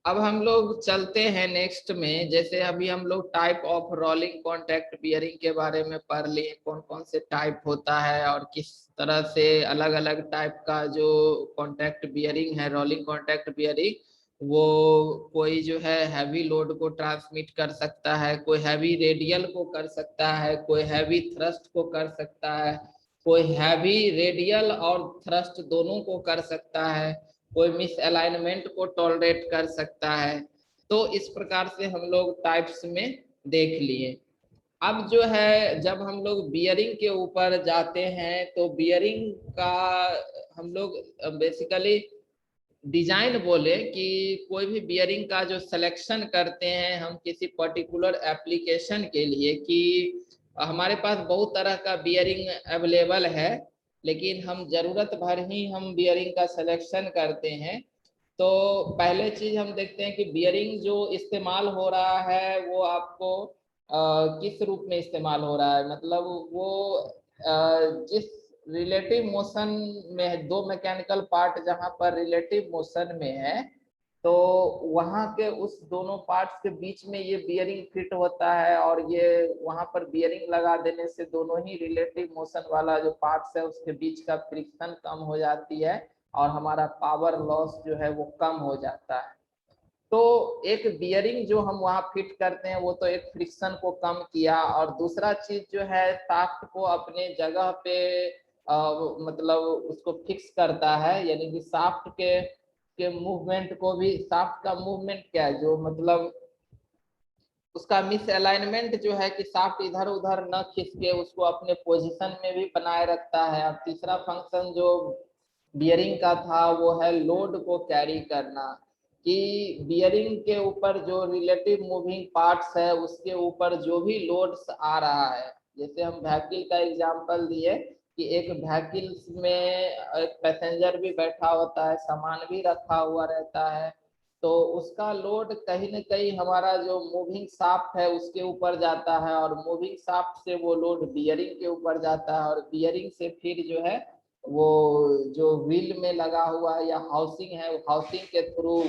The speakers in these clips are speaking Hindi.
अब हम लोग चलते हैं नेक्स्ट में। जैसे अभी हम लोग type of rolling contact bearing के बारे में पढ़ लिए, कौन कौन से टाइप होता है और किस तरह से अलग अलग टाइप का जो कॉन्टैक्ट बियरिंग है, रोलिंग कॉन्टैक्ट बियरिंग, वो कोई जो है हैवी लोड को ट्रांसमिट कर सकता है, कोई हैवी रेडियल को कर सकता है, कोई हैवी थ्रस्ट को कर सकता है, कोई हैवी रेडियल और थ्रस्ट दोनों को कर सकता है, कोई मिस अलाइनमेंट को टॉलरेट कर सकता है। तो इस प्रकार से हम लोग टाइप्स में देख लिए। अब जो है जब हम लोग बियरिंग के ऊपर जाते हैं तो बियरिंग का हम लोग बेसिकली डिजाइन बोले कि कोई भी बियरिंग का जो सिलेक्शन करते हैं हम किसी पर्टिकुलर एप्लीकेशन के लिए, कि हमारे पास बहुत तरह का बियरिंग अवेलेबल है, लेकिन हम जरूरत भर ही हम बियरिंग का सिलेक्शन करते हैं। तो पहले चीज हम देखते हैं कि बियरिंग जो इस्तेमाल हो रहा है वो आपको किस रूप में इस्तेमाल हो रहा है, मतलब वो जिस रिलेटिव मोशन में है, दो मैकेनिकल पार्ट जहां पर रिलेटिव मोशन में है, तो वहां के उस दोनों पार्ट्स के बीच में ये बियरिंग फिट होता है, और ये वहां पर बियरिंग लगा देने से दोनों ही रिलेटिव मोशन वाला जो पार्ट्स है उसके बीच का फ्रिक्शन कम हो जाती है और हमारा पावर लॉस जो है वो कम हो जाता है। तो एक बियरिंग जो हम वहां फिट करते हैं वो तो एक फ्रिक्शन को कम किया, और दूसरा चीज जो है शाफ्ट को अपने जगह पे मतलब उसको फिक्स करता है, यानी कि शाफ्ट के मूवमेंट को भी, शाफ्ट का मूवमेंट क्या है जो मतलब उसका मिस अलाइनमेंट जो है कि शाफ्ट इधर उधर न खिसके उसको अपने पोजीशन में भी बनाए रखता है। और तीसरा फंक्शन जो बियरिंग का था वो है लोड को कैरी करना, कि बियरिंग के ऊपर जो रिलेटिव मूविंग पार्ट्स है उसके ऊपर जो भी लोड्स आ रहा है, जैसे हम व्हीकल का एग्जांपल दिए कि एक व्हीकल में एक पैसेंजर भी बैठा होता है, सामान भी रखा हुआ रहता है, तो उसका लोड कहीं ना कहीं हमारा जो मूविंग शाफ्ट है उसके ऊपर जाता है, और मूविंग शाफ्ट से वो लोड बियरिंग के ऊपर जाता है, और बियरिंग से फिर जो है वो जो व्हील में लगा हुआ है या हाउसिंग है, हाउसिंग के थ्रू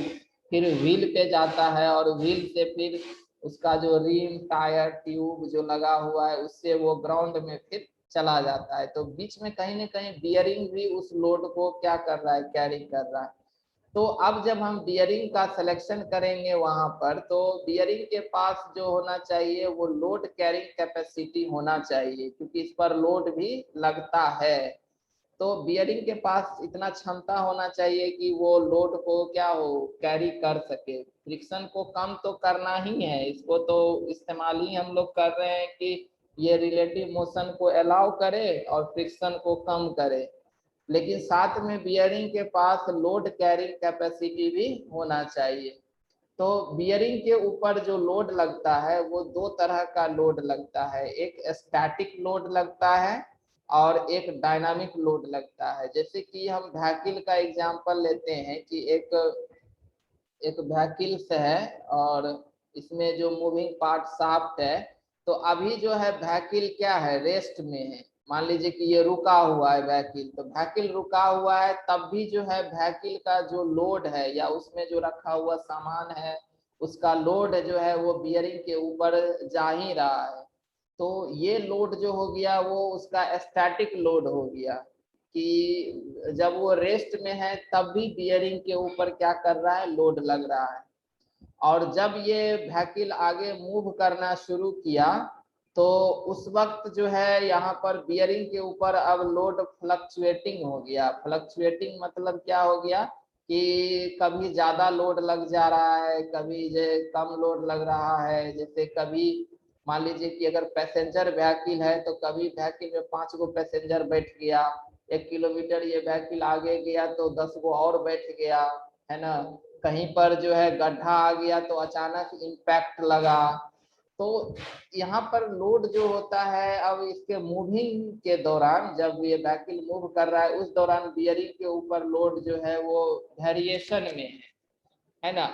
फिर व्हील पे जाता है, और व्हील से फिर उसका जो रिम टायर ट्यूब जो लगा हुआ है उससे वो ग्राउंड में फिर चला जाता है। तो बीच में कहीं ना कहीं बियरिंग भी उस लोड को क्या कर रहा है, कैरी कर रहा है। तो अब जब हम बियरिंग का सिलेक्शन करेंगे वहां पर, तो बियरिंग के पास जो होना चाहिए वो लोड कैरिंग कैपेसिटी होना चाहिए, क्योंकि इस पर लोड भी लगता है। तो बियरिंग के पास इतना क्षमता होना चाहिए कि वो लोड को क्या हो, कैरी कर सके। फ्रिक्शन को कम तो करना ही है, इसको तो इस्तेमाल ही हम लोग कर रहे हैं कि ये रिलेटिव मोशन को अलाउ करे और फ्रिक्शन को कम करे, लेकिन साथ में बियरिंग के पास लोड कैरिंग कैपेसिटी भी होना चाहिए। तो बियरिंग के ऊपर जो लोड लगता है वो दो तरह का लोड लगता है, एक स्टैटिक लोड लगता है और एक डायनामिक लोड लगता है। जैसे कि हम व्हीकल का एग्जांपल लेते हैं कि एक एक व्हीकल्स है और इसमें जो मूविंग पार्ट शाफ्ट है, तो अभी जो है व्हीकल क्या है, रेस्ट में है। मान लीजिए कि ये रुका हुआ है व्हीकल, तो व्हीकल रुका हुआ है तब भी जो है व्हीकल का जो लोड है या उसमें जो रखा हुआ सामान है उसका लोड जो है वो बियरिंग के ऊपर जा ही रहा है। तो ये लोड जो हो गया वो उसका स्टैटिक लोड हो गया, कि जब वो रेस्ट में है तब भी बियरिंग के ऊपर क्या कर रहा है, लोड लग रहा है। और जब ये व्हीकल आगे मूव करना शुरू किया तो उस वक्त जो है यहाँ पर बियरिंग के ऊपर अब लोड फ्लक्चुएटिंग हो गया। फ्लक्चुएटिंग मतलब क्या हो गया कि कभी ज्यादा लोड लग जा रहा है, कभी जो कम लोड लग रहा है। जैसे कभी मान लीजिए कि अगर पैसेंजर व्हीकल है तो कभी व्हीकल में 5 गो पैसेंजर बैठ गया, 1 किलोमीटर ये व्हीकल आगे गया तो 10 गो और बैठ गया, है ना। कहीं पर जो है गड्ढा आ गया तो अचानक इम्पैक्ट लगा। तो यहाँ पर लोड जो होता है अब इसके मूविंग के दौरान, जब ये व्हीकल मूव कर रहा है उस दौरान बियरिंग के ऊपर लोड जो है वो वेरिएशन में है ना।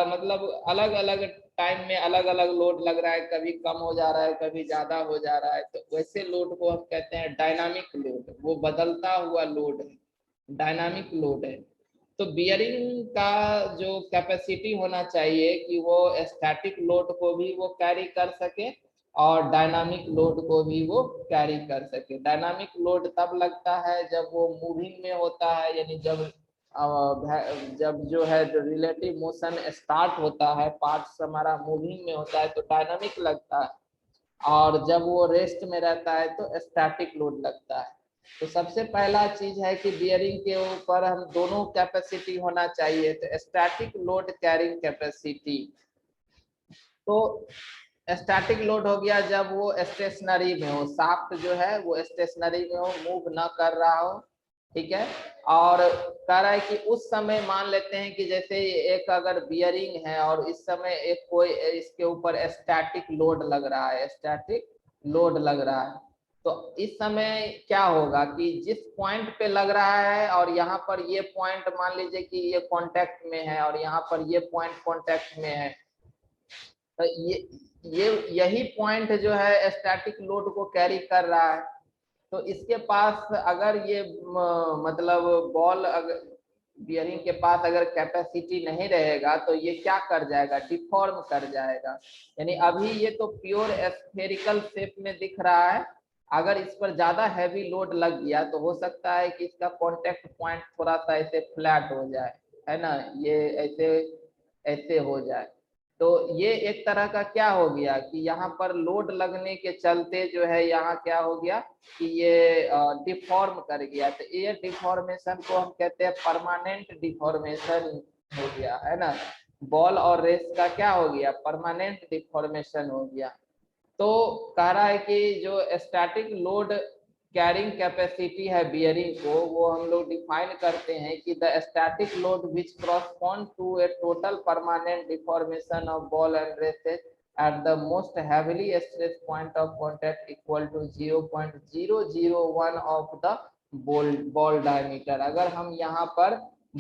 मतलब अलग अलग टाइम में अलग अलग लोड लग रहा है, कभी कम हो जा रहा है कभी ज्यादा हो जा रहा है, तो वैसे लोड को हम कहते हैं डायनामिक लोड, वो बदलता हुआ लोड है, डायनामिक लोड है। तो बियरिंग का जो कैपेसिटी होना चाहिए कि वो स्टैटिक लोड को भी वो कैरी कर सके और डायनामिक लोड को भी वो कैरी कर सके। डायनामिक लोड तब लगता है जब वो मूविंग में होता है, यानी जब जो है रिलेटिव मोशन स्टार्ट होता है, पार्ट्स हमारा मूविंग में होता है तो डायनामिक लगता है, और जब वो रेस्ट में रहता है तो स्टैटिक लोड लगता है। तो सबसे पहला चीज है कि बियरिंग के ऊपर हम दोनों कैपेसिटी होना चाहिए। तो स्टैटिक लोड कैरिंग कैपेसिटी, तो स्टैटिक लोड हो गया जब वो स्टेशनरी में हो, शाफ्ट जो है वो स्टेशनरी में हो, मूव ना कर रहा हो, ठीक है। और कह रहा है कि उस समय मान लेते हैं कि जैसे एक अगर बियरिंग है और इस समय एक कोई इसके ऊपर स्टैटिक लोड लग रहा है, स्टैटिक लोड लग रहा है, तो इस समय क्या होगा कि जिस पॉइंट पे लग रहा है और यहाँ पर ये पॉइंट मान लीजिए कि ये कांटेक्ट में है और यहाँ पर ये पॉइंट कांटेक्ट में है, तो यही पॉइंट जो है स्टैटिक लोड को कैरी कर रहा है। तो इसके पास अगर ये मतलब बॉल अगर बियरिंग के पास अगर कैपेसिटी नहीं रहेगा तो ये क्या कर जाएगा, डिफॉर्म कर जाएगा। यानी अभी ये तो प्योर स्फेरिकल शेप में दिख रहा है, अगर इस पर ज्यादा हैवी लोड लग गया तो हो सकता है कि इसका कांटेक्ट पॉइंट थोड़ा सा ऐसे फ्लैट हो जाए, है ना, ये ऐसे ऐसे हो जाए। तो ये एक तरह का क्या हो गया कि यहाँ पर लोड लगने के चलते जो है यहाँ क्या हो गया कि ये डिफॉर्म कर गया। तो ये डिफॉर्मेशन को हम कहते हैं परमानेंट डिफॉर्मेशन हो गया, है ना। बॉल और रेस का क्या हो गया, परमानेंट डिफॉर्मेशन हो गया। तो कह रहा है कि जो स्टैटिक लोड कैरिंग कैपेसिटी है बियरिंग को, वो हम लोग डिफाइन करते हैं कि the static load which correspond to a total permanent deformation of ball and races at the most heavily stressed point of contact equal to 0.001 of the ball diameter। अगर हम यहाँ पर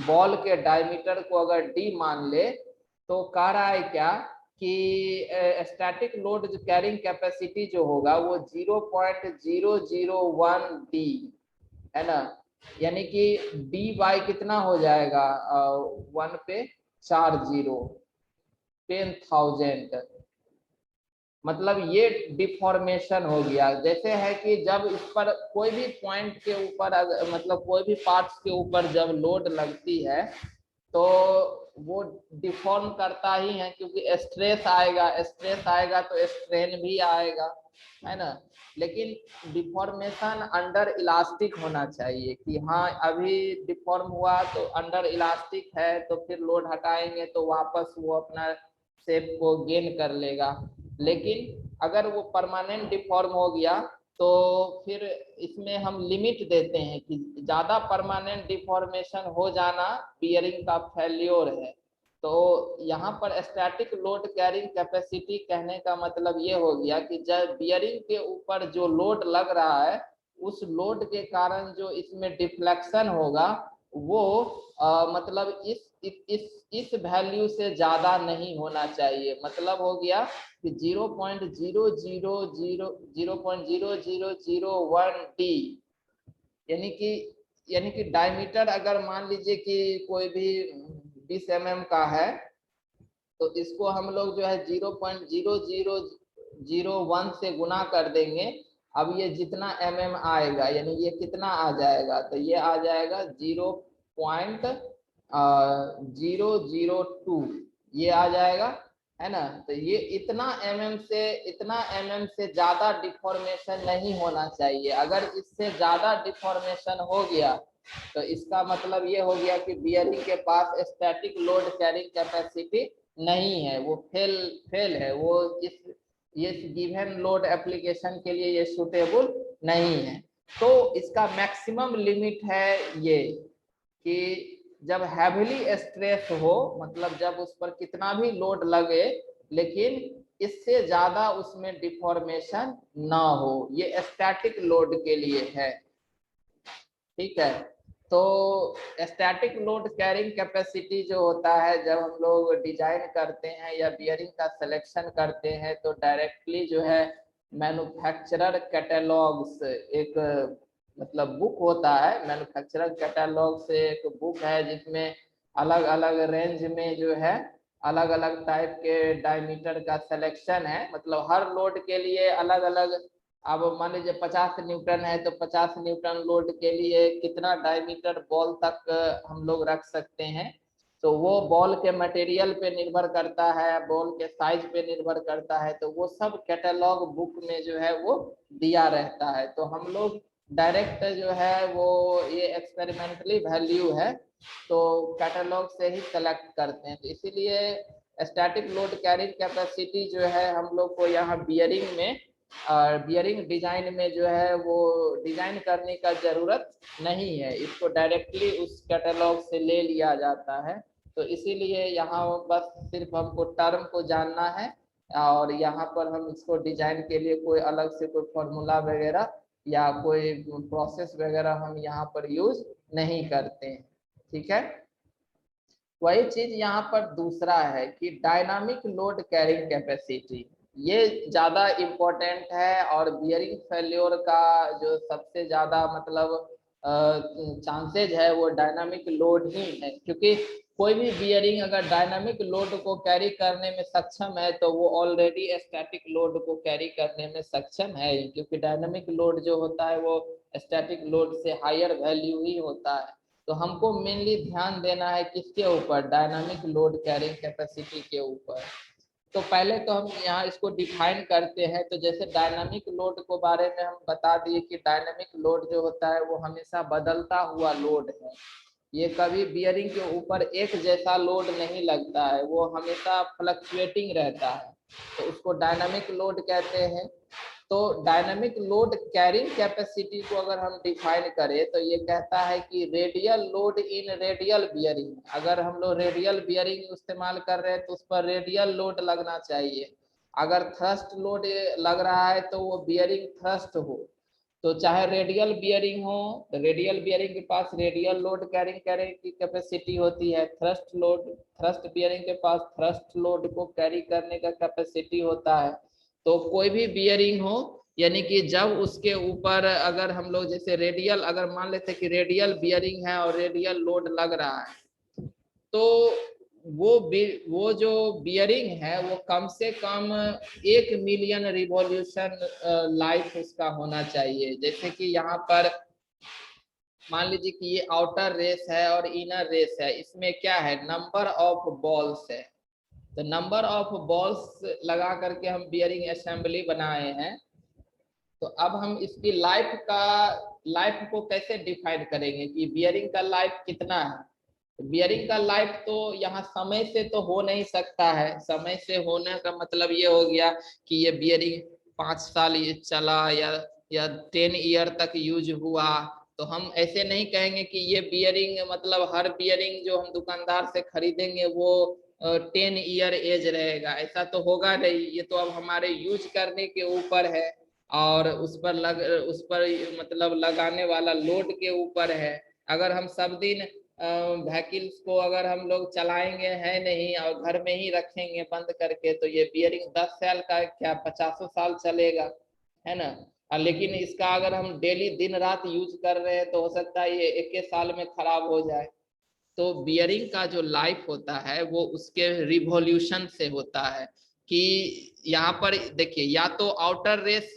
बॉल के डायमीटर को अगर डी मान ले तो कह रहा है क्या कि स्टैटिक लोड जो कैरिंग कैपेसिटी जो होगा वो 0.001 डी, है ना। यानी कि डी बाई कितना हो जाएगा, 1 पे 4 जीरो, 10,000, मतलब ये डिफॉर्मेशन हो गया। जैसे है कि जब इस पर कोई भी पॉइंट के ऊपर मतलब कोई भी पार्ट्स के ऊपर जब लोड लगती है तो वो डिफॉर्म करता ही है, क्योंकि स्ट्रेस आएगा, स्ट्रेस आएगा तो स्ट्रेन भी आएगा, है ना। लेकिन डिफॉर्मेशन अंडर इलास्टिक होना चाहिए कि हाँ अभी डिफॉर्म हुआ तो अंडर इलास्टिक है, तो फिर लोड हटाएंगे तो वापस वो अपना शेप को गेन कर लेगा। लेकिन अगर वो परमानेंट डिफॉर्म हो गया तो फिर इसमें हम लिमिट देते हैं कि ज्यादा परमानेंट डिफॉर्मेशन हो जाना बियरिंग का फेल्योर है। तो यहाँ पर स्टैटिक लोड कैरिंग कैपेसिटी कहने का मतलब ये हो गया कि जब बियरिंग के ऊपर जो लोड लग रहा है उस लोड के कारण जो इसमें डिफ्लेक्शन होगा वो मतलब इस वैल्यू से ज्यादा नहीं होना चाहिए। मतलब हो गया कि 0.0000001 डी, यानी कि डायमीटर अगर मान लीजिए कि कोई भी 20 mm का है तो इसको हम लोग जो है 0.0001 से गुना कर देंगे। अब ये जितना mm आएगा यानी ये कितना आ जाएगा, तो ये आ जाएगा 0.002, ये आ जाएगा, है ना। तो ये इतना mm से ज्यादा डिफॉर्मेशन नहीं होना चाहिए। अगर इससे ज्यादा डिफॉर्मेशन हो गया तो इसका मतलब ये हो गया कि बियरिंग के पास स्टैटिक लोड कैरिंग कैपेसिटी नहीं है, वो फेल है, वो ये गिवन लोड एप्लीकेशन के लिए ये सुटेबल नहीं है। तो इसका मैक्सिमम लिमिट है ये कि जब हैवीली स्ट्रेस हो, मतलब जब उस पर कितना भी लोड लगे लेकिन इससे ज्यादा उसमें डिफॉर्मेशन ना हो, ये स्टैटिक लोड के लिए है, ठीक है। तो स्टैटिक लोड कैरिंग कैपेसिटी जो होता है जब हम लोग डिजाइन करते हैं या बियरिंग का सिलेक्शन करते हैं तो डायरेक्टली जो है मैन्युफैक्चरर कैटलॉग्स एक मतलब बुक होता है, मैन्युफैक्चरर कैटलॉग से एक बुक है जिसमें अलग अलग रेंज में जो है अलग अलग टाइप के डायमीटर का सिलेक्शन है, मतलब हर लोड के लिए अलग अलग। अब मान लीजिए 50 न्यूटन है तो 50 न्यूटन लोड के लिए कितना डायमीटर बॉल तक हम लोग रख सकते हैं, तो वो बॉल के मटेरियल पे निर्भर करता है, बॉल के साइज पे निर्भर करता है, तो वो सब कैटलॉग बुक में जो है वो दिया रहता है। तो हम लोग डायरेक्ट जो है वो ये एक्सपेरिमेंटली वैल्यू है तो कैटलॉग से ही सेलेक्ट करते हैं। तो इसीलिए स्टैटिक लोड कैरिंग कैपेसिटी जो है हम लोग को यहाँ बियरिंग में बियरिंग डिजाइन में जो है वो डिजाइन करने का जरूरत नहीं है, इसको डायरेक्टली उस कैटलॉग से ले लिया जाता है। तो इसीलिए यहाँ बस सिर्फ हमको टर्म को जानना है और यहाँ पर हम इसको डिजाइन के लिए कोई अलग से कोई फॉर्मूला वगैरह या कोई प्रोसेस वगैरह हम यहाँ पर यूज नहीं करते हैं। ठीक है, वही चीज यहाँ पर दूसरा है कि डायनामिक लोड कैरिंग कैपेसिटी, ये ज्यादा इम्पोर्टेंट है और बियरिंग फेल्योर का जो सबसे ज्यादा मतलब चांसेज है वो डायनामिक लोड ही है, क्योंकि कोई भी बियरिंग अगर डायनामिक लोड को कैरी करने में सक्षम है तो वो ऑलरेडी स्टैटिक लोड को कैरी करने में सक्षम है, क्योंकि डायनामिक लोड जो होता है वो स्टैटिक लोड से हायर वैल्यू ही होता है। तो हमको मेनली ध्यान देना है किसके ऊपर, डायनामिक लोड कैरिंग कैपेसिटी के ऊपर। तो पहले तो हम यहाँ इसको डिफाइन करते हैं। तो जैसे डायनामिक लोड को बारे में हम बता दिए कि डायनामिक लोड जो होता है वो हमेशा बदलता हुआ लोड है, ये कभी बियरिंग के ऊपर एक जैसा लोड नहीं लगता है, वो हमेशा फ्लक्चुएटिंग रहता है, तो उसको डायनामिक लोड कहते हैं। तो डायनामिक लोड कैरिंग कैपेसिटी को अगर हम डिफाइन करें तो ये कहता है कि radial load in radial bearing, अगर हम लोग रेडियल बियरिंग इस्तेमाल कर रहे हैं तो उस पर रेडियल लोड लगना चाहिए। अगर थ्रस्ट लोड लग रहा है तो वो बियरिंग थ्रस्ट हो, तो चाहे रेडियल बियरिंग हो, रेडियल बियरिंग के पास रेडियल लोड कैरिंग कैरिंग की कैपेसिटी होती है, थ्रस्ट बियरिंग के पास थ्रस्ट लोड को कैरी करने का कैपेसिटी होता है। तो कोई भी बियरिंग हो, यानी कि जब उसके ऊपर अगर हम लोग जैसे रेडियल, अगर मान लेते कि रेडियल बियरिंग है और रेडियल लोड लग रहा है, तो वो जो बियरिंग है वो कम से कम 1 मिलियन रिवॉल्यूशन लाइफ उसका होना चाहिए। जैसे कि यहाँ पर मान लीजिए कि ये आउटर रेस है और इनर रेस है, इसमें क्या है, नंबर ऑफ बॉल्स है। तो नंबर ऑफ बॉल्स लगा करके हम बियरिंग असेंबली बनाए हैं। तो अब हम इसकी लाइफ को कैसे डिफाइन करेंगे कि बियरिंग का लाइफ कितना है। बियरिंग का लाइफ तो यहाँ समय से तो हो नहीं सकता है, समय से होने का मतलब ये हो गया कि ये बियरिंग 5 साल ये चला या 10 ईयर तक यूज हुआ, तो हम ऐसे नहीं कहेंगे कि ये बियरिंग मतलब हर बियरिंग जो हम दुकानदार से खरीदेंगे वो 10 ईयर एज रहेगा, ऐसा तो होगा नहीं। ये तो अब हमारे यूज करने के ऊपर है और उस पर मतलब लगाने वाला लोड के ऊपर है। अगर हम सब दिन व्हीकल्स को अगर हम लोग चलाएंगे है नहीं और घर में ही रखेंगे बंद करके, तो ये बियरिंग 10 साल का क्या 50 साल चलेगा, है ना। लेकिन इसका अगर हम डेली दिन रात यूज कर रहे हैं तो हो सकता है ये 1 साल में खराब हो जाए। तो बियरिंग का जो लाइफ होता है वो उसके रिवॉल्यूशन से होता है। कि यहाँ पर देखिए, या तो आउटर रेस,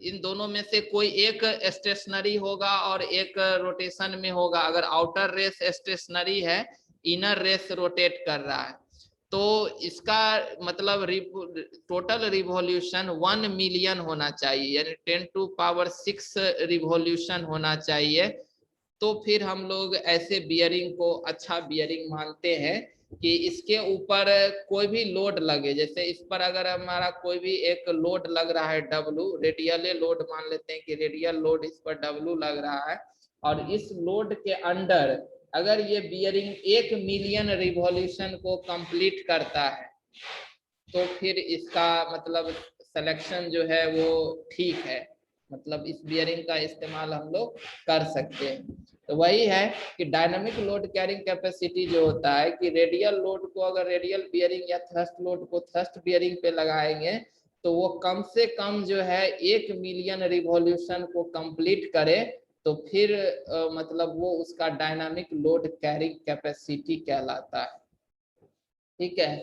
इन दोनों में से कोई एक स्टेशनरी होगा और एक रोटेशन में होगा। अगर आउटर रेस स्टेशनरी है, इनर रेस रोटेट कर रहा है, तो इसका मतलब टोटल रिवॉल्यूशन 1 मिलियन होना चाहिए, यानी 10⁶ रिवॉल्यूशन होना चाहिए। तो फिर हम लोग ऐसे बियरिंग को अच्छा बियरिंग मानते हैं कि इसके ऊपर कोई भी लोड लगे। जैसे इस पर अगर हमारा कोई भी एक लोड लग रहा है W, रेडियल लोड मान लेते हैं कि रेडियल लोड इस पर W लग रहा है, और इस लोड के अंडर अगर ये बियरिंग 1 मिलियन रिवॉल्यूशन को कंप्लीट करता है तो फिर इसका मतलब सिलेक्शन जो है वो ठीक है, मतलब इस बियरिंग का इस्तेमाल हम लोग कर सकते हैं। तो वही है कि डायनामिक लोड कैरिंग कैपेसिटी जो होता है कि रेडियल लोड को अगर रेडियल बियरिंग या थ्रस्ट लोड को थ्रस्ट बियरिंग पे लगाएंगे तो वो कम से कम जो है 1 मिलियन रिवॉल्यूशन को कंप्लीट करे, तो फिर मतलब वो उसका डायनामिक लोड कैरिंग कैपेसिटी कहलाता है। ठीक है,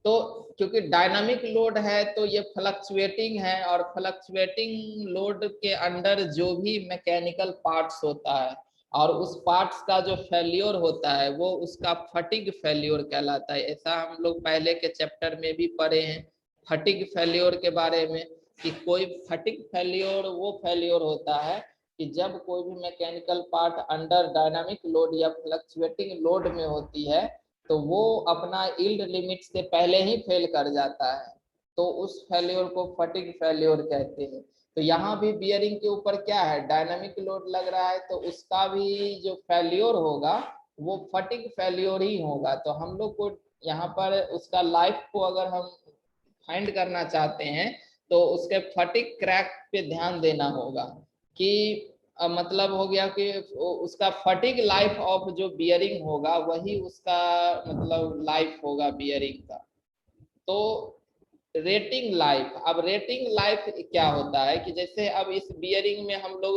तो क्योंकि डायनामिक लोड है तो ये फ्लक्चुएटिंग है, और फ्लक्चुएटिंग लोड के अंडर जो भी मैकेनिकल पार्ट्स होता है और उस पार्ट्स का जो फेल्योर होता है वो उसका फटिग फेल्योर कहलाता है। ऐसा हम लोग पहले के चैप्टर में भी पढ़े हैं फटिग फेल्योर के बारे में, कि कोई फटिग फेल्योर वो फेल्योर होता है कि जब कोई भी mechanical part under dynamic load या फ्लक्चुएटिंग लोड में होती है तो वो अपना यील्ड लिमिट से पहले ही फेल कर जाता है, तो उस फेल्योर को फटिग फेल्योर कहते हैं। तो यहाँ भी बियरिंग के ऊपर क्या है, डायनामिक लोड लग रहा है, तो उसका भी जो फेल्योर होगा वो फटिग फेल्योर ही होगा। तो हम लोग को यहाँ पर उसका लाइफ को अगर हम फाइंड करना चाहते हैं तो उसके फटिग क्रैक पे ध्यान देना होगा कि मतलब हो गया कि उसका फटिग लाइफ ऑफ जो बियरिंग होगा वही उसका मतलब लाइफ होगा बियरिंग का। तो रेटिंग लाइफ, अब रेटिंग लाइफ क्या होता है कि जैसे अब इस बियरिंग में हम लोग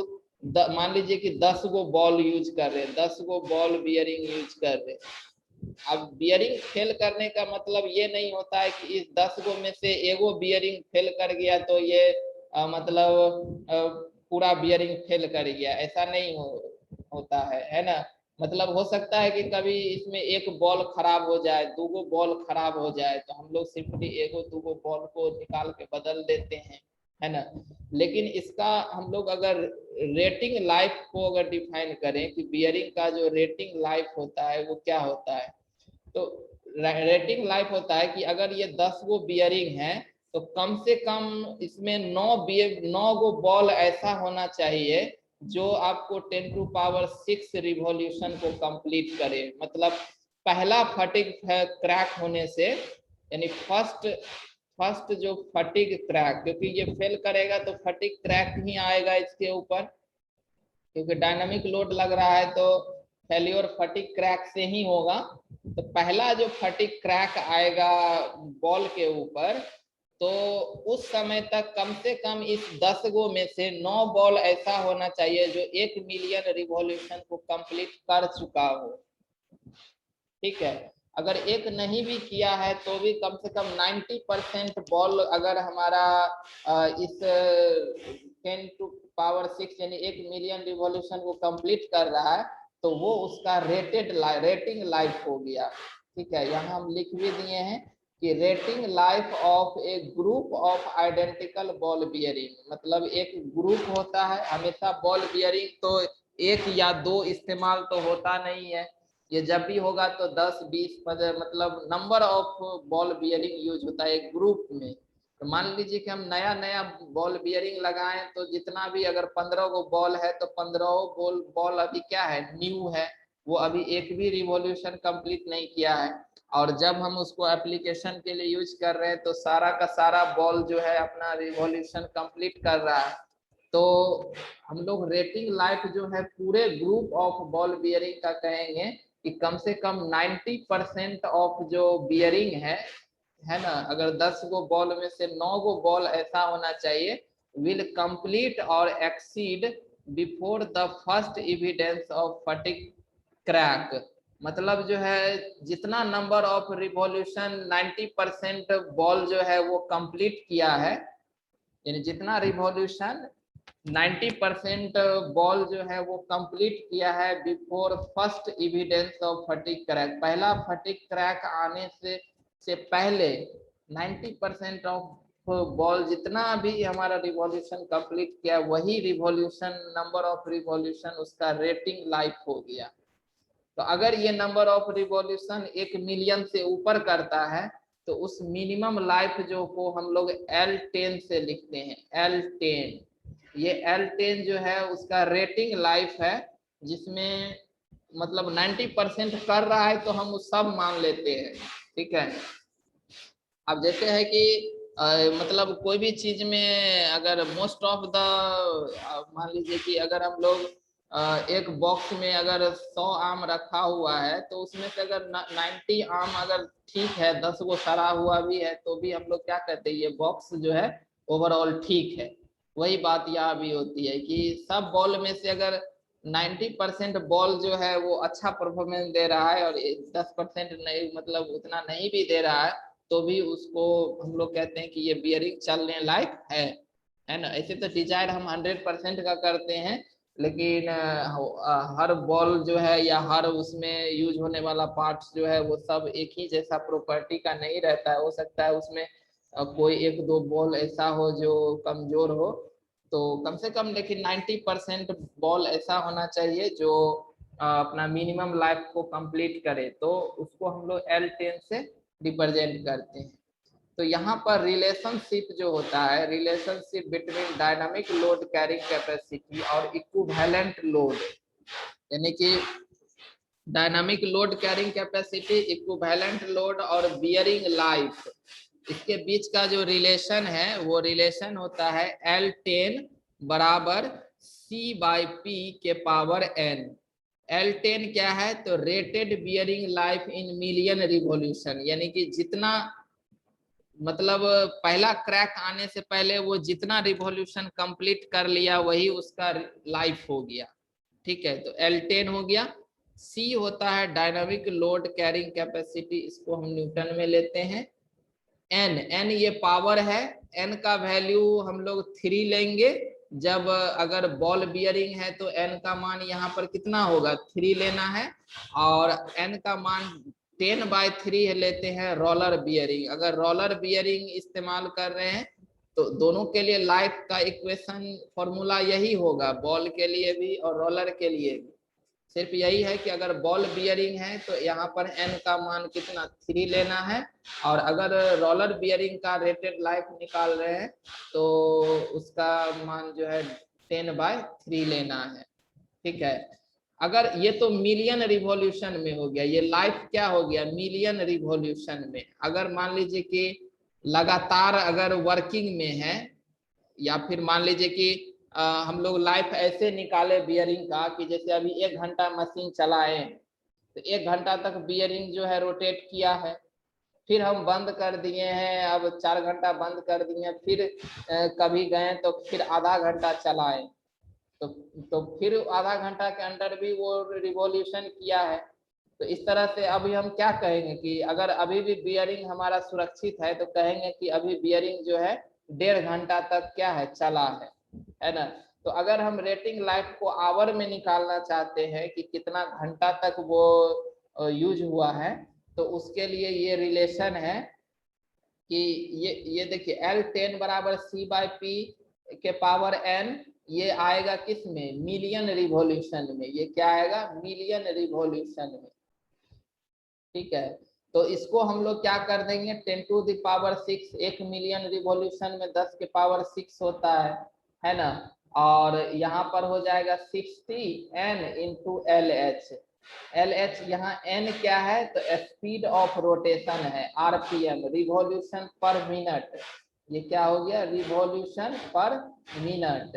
मान लीजिए कि 10 गो बॉल यूज कर रहे हैं, 10 गो बॉल बियरिंग यूज कर रहे हैं। अब बियरिंग फेल करने का मतलब ये नहीं होता है कि इस 10 गो में से एगो बियरिंग फेल कर गया तो ये मतलब पूरा बियरिंग फेल कर गया, ऐसा नहीं होता है ना। मतलब हो सकता है कि कभी इसमें एक बॉल खराब हो जाए, दूगो बॉल खराब हो जाए, तो हम लोग सिंपली एगो दूगो बॉल को निकाल के बदल देते हैं, है ना। लेकिन इसका हम लोग अगर रेटिंग लाइफ को अगर डिफाइन करें कि बियरिंग का जो रेटिंग लाइफ होता है वो क्या होता है, तो रेटिंग लाइफ होता है कि अगर ये 10 गो बियरिंग है तो कम से कम इसमें 9 गो बॉल ऐसा होना चाहिए जो आपको 10⁻⁶ रिवॉल्यूशन को कंप्लीट करे। मतलब पहला फटिग क्रैक होने से, यानी फर्स्ट जो फटिग क्रैक, क्योंकि ये फेल करेगा तो फटिग क्रैक ही आएगा इसके ऊपर, क्योंकि डायनामिक लोड लग रहा है तो फेल्योर फटिग क्रैक से ही होगा। तो पहला जो फटिग क्रैक आएगा बॉल के ऊपर, तो उस समय तक कम से कम इस 10 गो में से 9 बॉल ऐसा होना चाहिए जो 1 मिलियन रिवॉल्यूशन को कंप्लीट कर चुका हो। ठीक है, अगर एक नहीं भी किया है तो भी कम से कम 90% बॉल अगर हमारा इस 10⁻⁶ यानी 1 मिलियन रिवॉल्यूशन को कंप्लीट कर रहा है तो वो उसका रेटिंग लाइफ हो गया। ठीक है, यहाँ हम लिख भी दिए हैं कि rating life of A group of identical ball bearing, मतलब एक ग्रुप होता है, हमेशा बॉल बियरिंग तो एक या दो इस्तेमाल तो होता नहीं है, ये जब भी होगा तो 10-20 मतलब number of ball bearing use होता है एक ग्रुप में। तो मान लीजिए कि हम नया नया बॉल बियरिंग लगाएं तो जितना भी अगर 15 गो बॉल है तो 15 बॉल अभी क्या है, न्यू है, वो अभी एक भी रिवॉल्यूशन कंप्लीट नहीं किया है। और जब हम उसको एप्लीकेशन के लिए यूज कर रहे हैं तो सारा का सारा बॉल जो है अपना रिवॉल्यूशन कंप्लीट कर रहा है। तो हम लोग रेटिंग लाइफ जो है पूरे ग्रुप ऑफ बॉल बियरिंग का कहेंगे कि कम से कम 90% ऑफ जो बियरिंग है ना, अगर 10 गो बॉल में से 9 गो बॉल ऐसा होना चाहिए विल कंप्लीट और exceed before the first evidence of fatigue crack. मतलब जो है जितना नंबर ऑफ रिवॉल्यूशन 90% बॉल जो है वो कंप्लीट किया है, यानी जितना रिवॉल्यूशन 90% बॉल जो है वो कंप्लीट किया है before first evidence of fatigue crack, पहला फटिग क्रैक आने से पहले 90% ऑफ बॉल जितना भी हमारा रिवॉल्यूशन कंप्लीट किया वही रिवॉल्यूशन नंबर ऑफ रिवॉल्यूशन उसका रेटिंग लाइफ हो गया। तो अगर ये नंबर ऑफ रिवॉल्यूशन 1 मिलियन से ऊपर करता है तो उस मिनिमम लाइफ जो को हम लोग L10 से लिखते हैं, L10। ये L10 जो है उसका रेटिंग लाइफ है, जिसमें मतलब 90% कर रहा है तो हम उस सब मान लेते हैं। ठीक है, अब जैसे है कि मतलब कोई भी चीज में अगर मोस्ट ऑफ द मान लीजिए कि अगर हम लोग एक बॉक्स में अगर 100 आम रखा हुआ है तो उसमें से अगर 90 आम अगर ठीक है, 10 गो सड़ा हुआ भी है तो भी हम लोग क्या कहते हैं, ये बॉक्स जो है ओवरऑल ठीक है। वही बात यहाँ भी होती है कि सब बॉल में से अगर 90% बॉल जो है वो अच्छा परफॉर्मेंस दे रहा है और 10% नहीं, मतलब उतना नहीं भी दे रहा है, तो भी उसको हम लोग कहते हैं कि ये बियरिंग चलने लायक है ना। ऐसे तो डिजाइन हम 100% का करते हैं, लेकिन हर बॉल जो है या हर उसमें यूज होने वाला पार्ट्स जो है वो सब एक ही जैसा प्रॉपर्टी का नहीं रहता है। हो सकता है उसमें कोई एक दो बॉल ऐसा हो जो कमजोर हो, तो कम से कम लेकिन 90% बॉल ऐसा होना चाहिए जो अपना मिनिमम लाइफ को कंप्लीट करे, तो उसको हम लोग L10 से रिप्रेजेंट करते हैं। तो यहाँ पर रिलेशनशिप जो होता है, relationship between dynamic load carrying capacity और इक्विवेलेंट लोड, यानी कि dynamic load carrying capacity, equivalent load और बियरिंग लाइफ, इसके बीच का जो रिलेशन है वो रिलेशन होता है L10 बराबर C/P के पावर n। L10 क्या है, तो rated bearing life in million revolution, यानी कि जितना, मतलब पहला क्रैक आने से पहले वो जितना रिवॉल्यूशन कंप्लीट कर लिया वही उसका लाइफ हो गया। ठीक है, तो L10 हो गया। C होता है डायनामिक लोड कैरिंग कैपेसिटी, इसको हम न्यूटन में लेते हैं। n ये पावर है, n का वैल्यू हम लोग 3 लेंगे। जब अगर बॉल बियरिंग है तो n का मान यहाँ पर कितना होगा, 3 लेना है। और n का मान 10/3 लेते हैं रोलर बियरिंग। अगर रोलर बियरिंग इस्तेमाल कर रहे हैं तो दोनों के लिए लाइफ का इक्वेशन फॉर्मूला यही होगा, बॉल के लिए भी और रोलर के लिए भी। सिर्फ यही है कि अगर बॉल बियरिंग है तो यहाँ पर n का मान कितना, 3 लेना है। और अगर रोलर बियरिंग का रेटेड लाइफ निकाल रहे हैं तो उसका मान जो है 10/3 लेना है। ठीक है, अगर ये तो मिलियन रिवॉल्यूशन में हो गया, ये लाइफ क्या हो गया, मिलियन रिवॉल्यूशन में। अगर मान लीजिए कि लगातार अगर वर्किंग में है, या फिर मान लीजिए कि हम लोग लाइफ ऐसे निकाले बियरिंग का कि जैसे अभी 1 घंटा मशीन चलाए तो 1 घंटा तक बियरिंग जो है रोटेट किया है, फिर हम बंद कर दिए हैं, अब 4 घंटा बंद कर दिए, फिर कभी गए तो फिर आधा घंटा चलाए, तो फिर आधा घंटा के अंदर भी वो रिवॉल्यूशन किया है। तो इस तरह से अभी हम क्या कहेंगे कि अगर अभी भी बियरिंग हमारा सुरक्षित है तो कहेंगे कि अभी बियरिंग जो है 1.5 घंटा तक क्या है, चला है ना। तो अगर हम रेटिंग लाइफ को आवर में निकालना चाहते हैं कि कितना घंटा तक वो यूज हुआ है, तो उसके लिए ये रिलेशन है कि ये देखिए L10 बराबर C/P के पावर n, ये आएगा किस में, मिलियन रिवॉल्यूशन में। ये क्या आएगा, मिलियन रिवॉल्यूशन में। ठीक है, तो इसको हम लोग क्या कर देंगे, 10⁶, 1 मिलियन रिवॉल्यूशन में 10 के पावर 6 होता है ना। और यहाँ पर हो जाएगा 60 n इंटू LH। LH यहाँ n क्या है, तो स्पीड ऑफ रोटेशन है, RPM, रिवॉल्यूशन पर मिनट। ये क्या हो गया, रिवॉल्यूशन पर मिनट,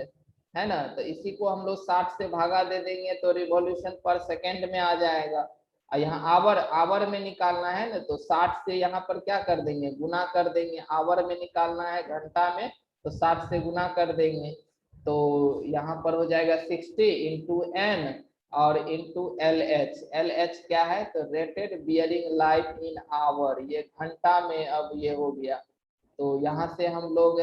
है ना। तो इसी को हम लोग 60 से भागा दे देंगे तो रिवॉल्यूशन पर सेकेंड में आ जाएगा। और यहाँ आवर में निकालना है ना, तो 60 से यहाँ पर क्या कर देंगे, गुना कर देंगे। आवर में निकालना है घंटा में तो 60 से गुना कर देंगे, तो यहाँ पर हो जाएगा 60 इंटू n और इंटू LH क्या है, तो rated bearing life in hour, ये घंटा में अब ये हो गया। तो यहाँ से हम लोग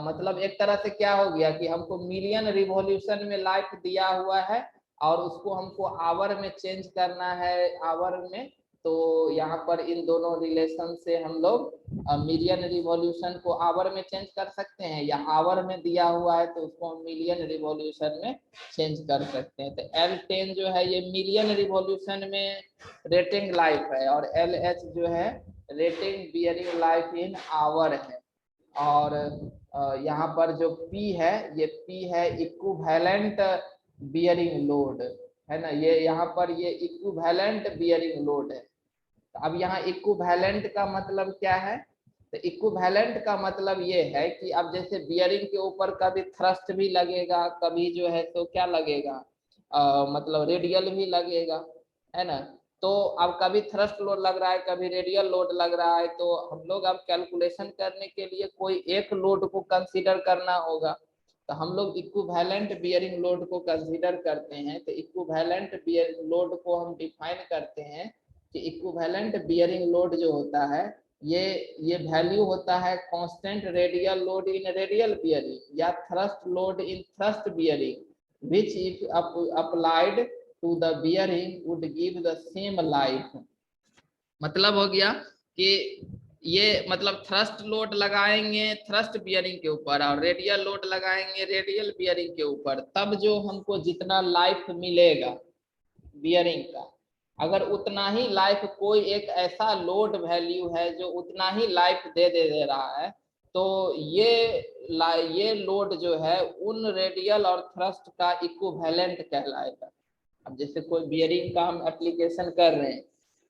मतलब एक तरह से क्या हो गया कि हमको मिलियन रिवॉल्यूशन में लाइफ दिया हुआ है और उसको हमको आवर में चेंज करना है, आवर में। तो यहाँ पर इन दोनों रिलेशन से हम लोग मिलियन रिवॉल्यूशन को आवर में चेंज कर सकते हैं, या आवर में दिया हुआ है तो उसको हम मिलियन रिवॉल्यूशन में चेंज कर सकते हैं। तो L10 जो है ये मिलियन रिवॉल्यूशन में रेटिंग लाइफ है और LH जो है rating bearing life in hour है। और यहाँ पर जो P है, ये P है इक्विवेलेंट बियरिंग लोड, है ना। ये यहाँ पर ये इक्विवेलेंट बियरिंग लोड है। अब यहाँ इक्विवेलेंट का मतलब क्या है, तो इक्विवेलेंट का मतलब ये है कि अब जैसे बियरिंग के ऊपर कभी थ्रस्ट भी लगेगा, कभी जो है तो क्या लगेगा, मतलब रेडियल भी लगेगा, है ना। तो अब कभी थ्रस्ट लोड लग रहा है, कभी रेडियल लोड लग रहा है, तो हम लोग अब कैलकुलेशन करने के लिए कोई एक लोड को कंसीडर करना होगा। तो हम लोग इक्विवेलेंट बियरिंग लोड को कंसीडर करते हैं। तो इक्विवेलेंट बियरिंग लोड को हम डिफाइन करते हैं कि इक्विवेलेंट बियरिंग लोड जो होता है ये वैल्यू होता है constant radial load in radial bearing या thrust load in thrust bearing which if applied to the bearing would give the same life. मतलब हो गया कि ये मतलब थ्रस्ट लोड लगाएंगे थ्रस्ट बियरिंग के ऊपर और रेडियल लोड लगाएंगे रेडियल बियरिंग के ऊपर, तब जो हमको जितना लाइफ मिलेगा बियरिंग का, अगर उतना ही लाइफ कोई एक ऐसा लोड वैल्यू है जो उतना ही लाइफ दे रहा है, तो ये लोड जो है उन रेडियल और थ्रस्ट का इक्विवेलेंट कहलाएगा। अब जैसे कोई बियरिंग का हम एप्लीकेशन कर रहे हैं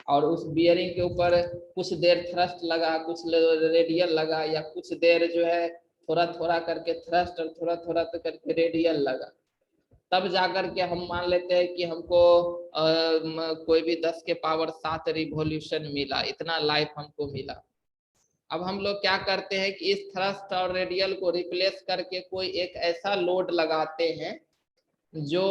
और उस बियरिंग के ऊपर कुछ देर थ्रस्ट लगा, कुछ रेडियल लगा, या कुछ देर जो है थोड़ा थोड़ा करके थ्रस्ट और थोड़ा थोड़ा करके रेडियल लगा, तब जाकर के हम मान लेते हैं कि हमको कोई भी 10 के पावर 7 रिवॉल्यूशन मिला, इतना लाइफ हमको मिला। अब हम लोग क्या करते हैं कि इस थ्रस्ट और रेडियल को रिप्लेस करके कोई एक ऐसा लोड लगाते हैं जो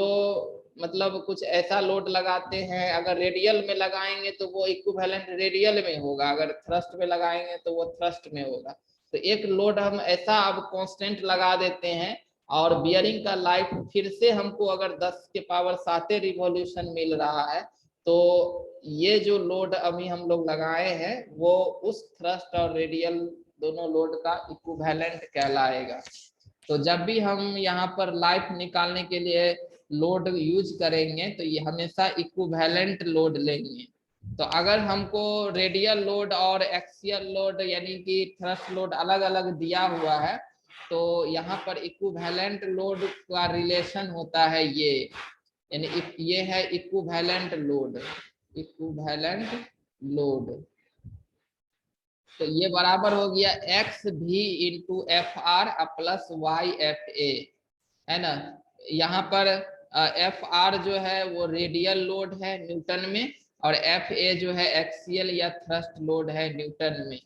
मतलब कुछ ऐसा लोड लगाते हैं, अगर रेडियल में लगाएंगे तो वो इक्विवेलेंट रेडियल में होगा, अगर थ्रस्ट में लगाएंगे तो वो थ्रस्ट में होगा। तो एक लोड हम ऐसा अब कांस्टेंट लगा देते हैं और बियरिंग का लाइफ फिर से हमको अगर 10 के पावर 7 रिवॉल्यूशन मिल रहा है, तो ये जो लोड अभी हम लोग लगाए हैं वो उस थ्रस्ट और रेडियल दोनों लोड का इक्विवेलेंट कहलाएगा। तो जब भी हम यहाँ पर लाइफ निकालने के लिए लोड यूज करेंगे तो ये हमेशा इक्विवेलेंट लोड लेंगे। तो अगर हमको रेडियल लोड और एक्सियल लोड यानी कि थ्रस्ट लोड अलग अलग दिया हुआ है, तो यहाँ पर इक्विवेलेंट लोड का रिलेशन होता है ये, यानी ये है इक्विवेलेंट लोड, इक्विवेलेंट लोड। तो ये बराबर हो गया एक्स भी into F R plus Y F A, है ना। यहाँ पर एफ आर जो है वो रेडियल लोड है न्यूटन में, और एफ ए जो है एक्सियल या थ्रस्ट लोड है न्यूटन में।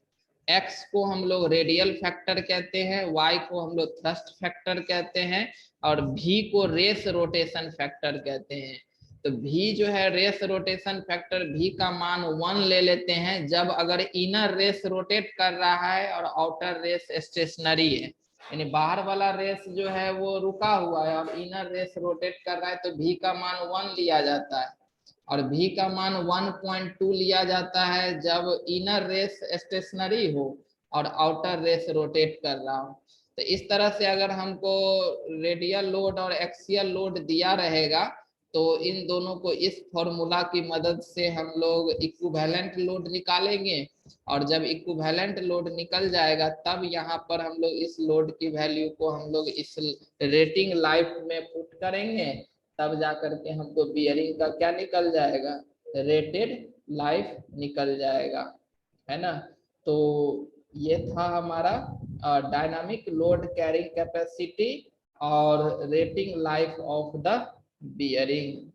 एक्स को हम लोग रेडियल फैक्टर कहते हैं, वाई को हम लोग थ्रस्ट फैक्टर कहते हैं, और भी को रेस रोटेशन फैक्टर कहते हैं। तो भी जो है रेस रोटेशन फैक्टर, भी का मान 1 ले लेते हैं जब अगर इनर रेस रोटेट कर रहा है और आउटर रेस स्टेशनरी है, यानी बाहर वाला रेस जो है वो रुका हुआ है और इनर रेस रोटेट कर रहा है, तो भी का मान 1 लिया जाता है, और भी का मान 1.2 लिया जाता है जब इनर रेस स्टेशनरी हो और आउटर रेस रोटेट कर रहा हो। तो इस तरह से अगर हमको रेडियल लोड और एक्सियल लोड दिया रहेगा तो इन दोनों को इस फॉर्मूला की मदद से हम लोग इक्विवेलेंट लोड निकालेंगे, और जब इक्विवेलेंट लोड निकल जाएगा तब यहाँ पर हम लोग इस लोड की वैल्यू को हम लोग इस रेटिंग लाइफ में पुट करेंगे, तब जाकर के हमको बियरिंग का क्या निकल जाएगा, रेटेड लाइफ निकल जाएगा, है ना। तो ये था हमारा डायनामिक लोड कैरिंग कैपेसिटी और rating life of the bearing.